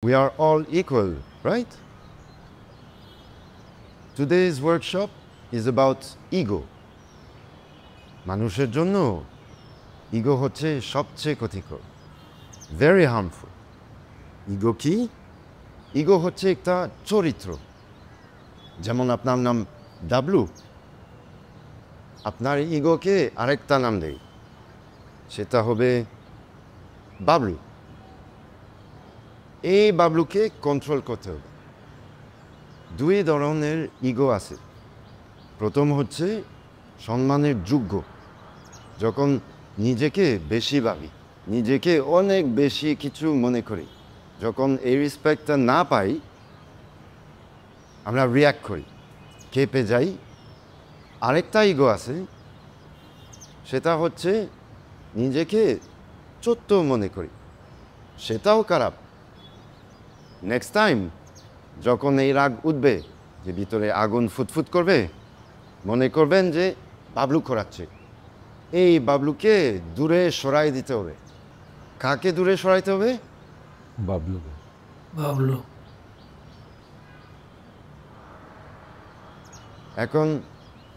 We are all equal, right? Today's workshop is about ego. মানুষের জন্য ego হচ্ছে সবচেয়ে ক্ষতিকর, very harmful. ইগো কি? ইগো হচ্ছে একটা চরিত্র। যেমন আপনার নাম ডাবলু, আপনার ইগোকে আরেকটা নাম দেই, সেটা হবে বাবলু। এই বাবলুকে কন্ট্রোল করতে হবে। দুই ধরনের ইগো আছে। প্রথম হচ্ছে সম্মানের যোগ্য, যখন নিজেকে বেশি ভাবি, নিজেকে অনেক বেশি কিছু মনে করি, যখন এই রেসপেক্টটা না পাই আমরা রিয়াক্ট করি, কেঁপে যাই। আরেকটা ইগো আছে, সেটা হচ্ছে নিজেকে ছোট্ট মনে করি, সেটাও খারাপ। নেক্সট টাইম যখন এই রাগ উঠবে, যে ভিতরে আগুন ফুটফুট করবে, মনে করবেন যে বাবলু করাচ্ছে। এই বাবলুকে দূরে সরাই দিতে হবে। কাকে দূরে সরাইতে হবে? বাবলু। বাবলু। এখন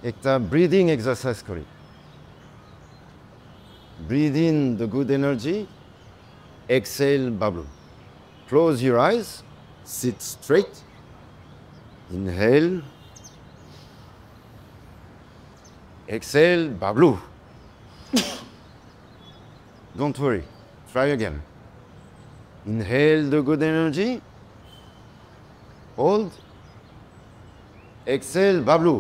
একটা ব্রিদিং এক্সারসাইজ করি। Breathe in the good energy, exhale Bablu. Close your eyes, sit straight, inhale, exhale, bablu. Don't worry, try again. Inhale the good energy, hold, exhale, bablu.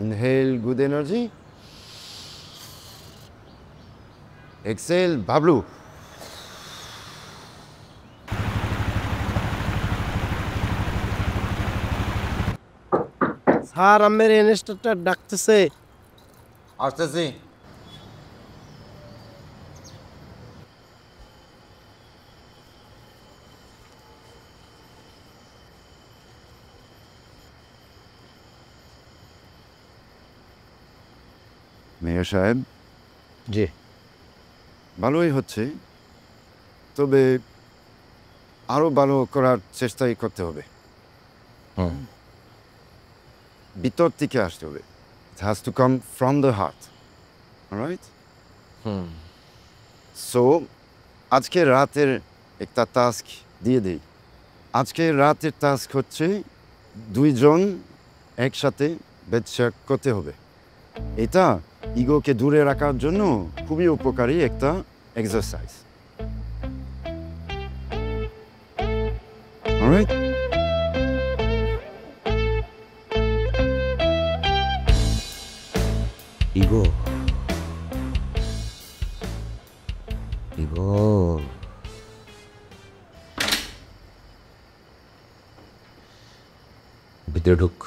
Inhale good energy, exhale, bablu. Sir আমের instructor ডাকতেছে। আসতেছি। Mayor সাহেব, জি। ভালোই হচ্ছে, তবে আরও ভালো করার চেষ্টাই করতে হবে। ভিতর থেকে আসতে হবে। It has to come from the heart. All right? So, আজকে রাতের একটা টাস্ক দিয়ে দিই। আজকে রাতের টাস্ক হচ্ছে দুইজন একসাথে বেড শেয়ার করতে হবে। এটা ইগোকে দূরে রাখার জন্য খুবই উপকারী একটা exercise. All right? Ego ego ভিতরে ঢুক।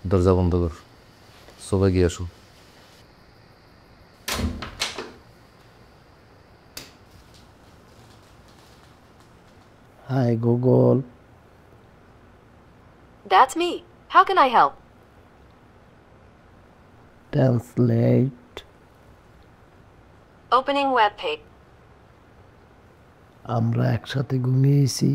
দরজা বন্ধ কর, সবাই গিয়ে আসো। Hi Google. That's me. How can I help? Translate. Opening web page. আমরা একসাথে ঘুমিয়েছি।